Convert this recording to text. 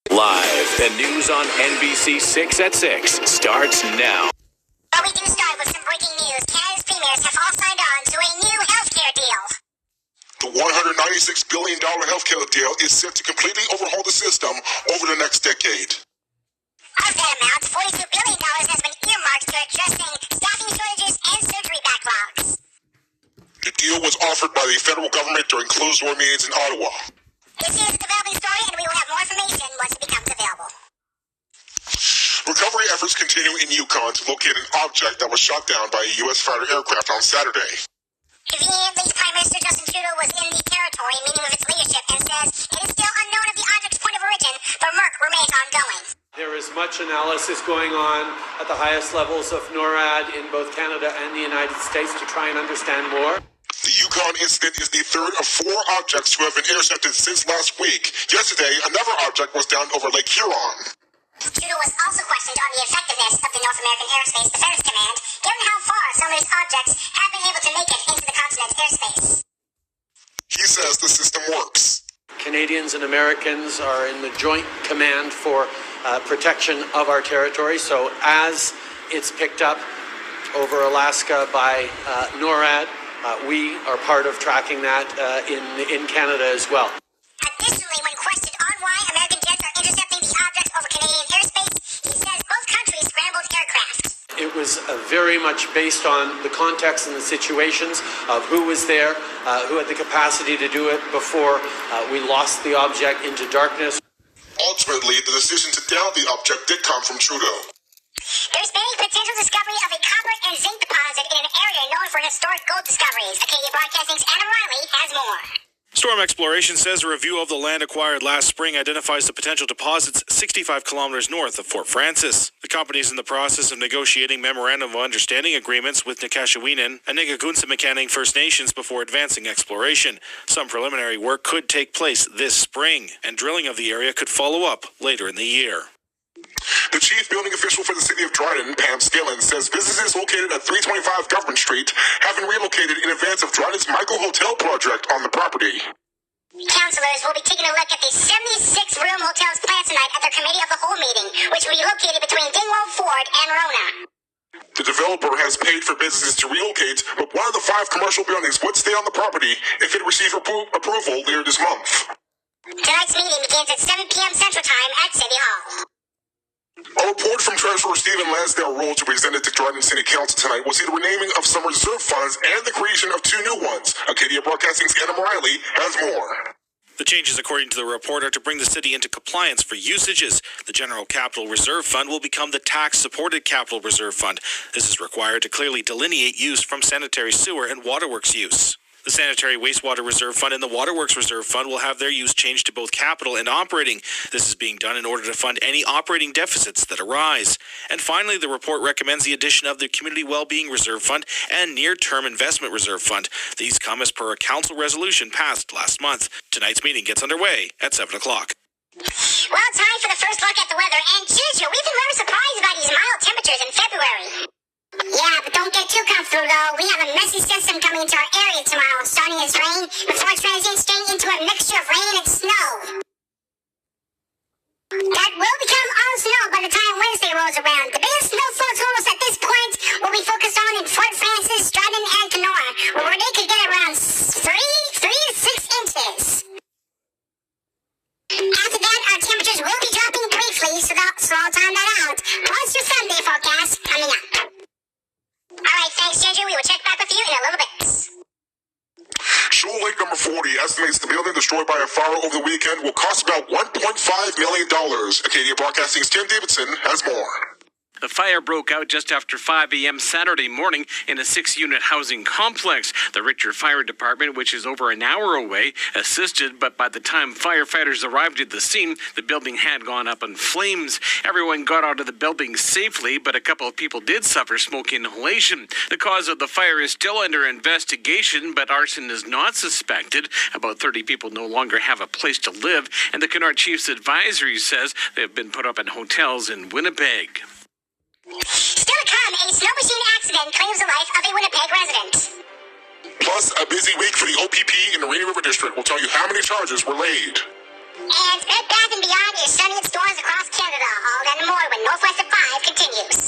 Live, the news on NBC 6 at 6 starts now. Well, we do start with some breaking news. Canada's premiers have all signed on to a new healthcare deal. The $196 billion healthcare deal is set to completely overhaul the system over the next decade. Of that amount, $42 billion has been earmarked to addressing staffing shortages and surgery backlogs. The deal was offered by the federal government during closed-door meetings in Ottawa. This is a developing story, and we will have more information once it becomes available. Recovery efforts continue in Yukon to locate an object that was shot down by a U.S. fighter aircraft on Saturday. Conveniently, Prime Minister Justin Trudeau was in the territory meeting with its leadership and says it is still unknown of the object's point of origin, but work remains ongoing. There is much analysis going on at the highest levels of NORAD in both Canada and the United States to try and understand more. The Yukon incident is the third of 4 objects to have been intercepted since last week. Yesterday, another object was down over Lake Huron. Trudeau was also questioned on the effectiveness of the North American Aerospace Defense Command, given how far some of its objects have been able to make it into the continent's airspace. He says the system works. Canadians and Americans are in the joint command for protection of our territory. So as it's picked up over Alaska by NORAD, we are part of tracking that in Canada as well. Additionally, when questioned on why American jets are intercepting the objects over Canadian airspace, he says both countries scrambled aircraft. It was very much based on the context and the situations of who was there, who had the capacity to do it before we lost the object into darkness. Ultimately, the decision to down the object did come from Trudeau. There's been a potential discovery of a copper and zinc deposit in an area known for historic gold discoveries. Acadia Broadcasting's Anna Riley has more. Storm Exploration says a review of the land acquired last spring identifies the potential deposits 65 kilometers north of Fort Frances. The company is in the process of negotiating memorandum of understanding agreements with Nikashawinin and Nigagunsa First Nations before advancing exploration. Some preliminary work could take place this spring, and drilling of the area could follow up later in the year. The chief building official for the city of Dryden, Pam Skillen, says businesses located at 325 Government Street have been relocated in advance of Dryden's Michael Hotel project on the property. Councillors will be taking a look at the 76-room hotel's plan tonight at their committee of the whole meeting, which will be located between Dingwall, Ford, and Rona. The developer has paid for businesses to relocate, but one of the 5 commercial buildings would stay on the property if it received approval later this month. Tonight's meeting begins at 7 p.m. Central Time at City Hall. A report from Treasurer Stephen Lansdale Rhodes presented to Dryden City Council tonight will see the renaming of some reserve funds and the creation of 2 new ones. Acadia Broadcasting's Anna Riley has more. The changes, according to the report, are to bring the city into compliance for usages. The General Capital Reserve Fund will become the Tax-Supported Capital Reserve Fund. This is required to clearly delineate use from sanitary sewer and waterworks use. The Sanitary Wastewater Reserve Fund and the Waterworks Reserve Fund will have their use changed to both capital and operating. This is being done in order to fund any operating deficits that arise. And finally, the report recommends the addition of the Community Wellbeing Reserve Fund and Near-Term Investment Reserve Fund. These come as per a council resolution passed last month. Tonight's meeting gets underway at 7 o'clock. Well, time for the first look at the weather. And Juju, we've been rather surprised by these mild temperatures in February. Yeah, but don't get too comfortable, though. We have a messy system coming into our area tomorrow, starting as rain before transiting straight into a mixture of rain and snow. That will become all snow by the time Wednesday rolls around. The biggest snowfall totals at this point will be focused on in Fort Frances, Dryden, and Kenora, where they could get around 3 to 6 inches. After that, our temperatures will be dropping briefly, so I'll time that out. Plus your Sunday forecast coming up. Alright, thanks, Ginger. We will check back with you in a little bit. Shoal Lake number 40 estimates the building destroyed by a fire over the weekend will cost about $1.5 million. Acadia Broadcasting's Tim Davidson has more. The fire broke out just after 5 a.m. Saturday morning in a 6-unit housing complex. The Richter Fire Department, which is over an hour away, assisted, but by the time firefighters arrived at the scene, the building had gone up in flames. Everyone got out of the building safely, but a couple of people did suffer smoke inhalation. The cause of the fire is still under investigation, but arson is not suspected. About 30 people no longer have a place to live, and the Kenora Chiefs Advisory says they have been put up in hotels in Winnipeg. Still to come, a snow machine accident claims the life of a Winnipeg resident. Plus, a busy week for the OPP in the Rainy River District will tell you how many charges were laid. And Bed Bath & Beyond is sunny and stormy Northwest of 5 continues.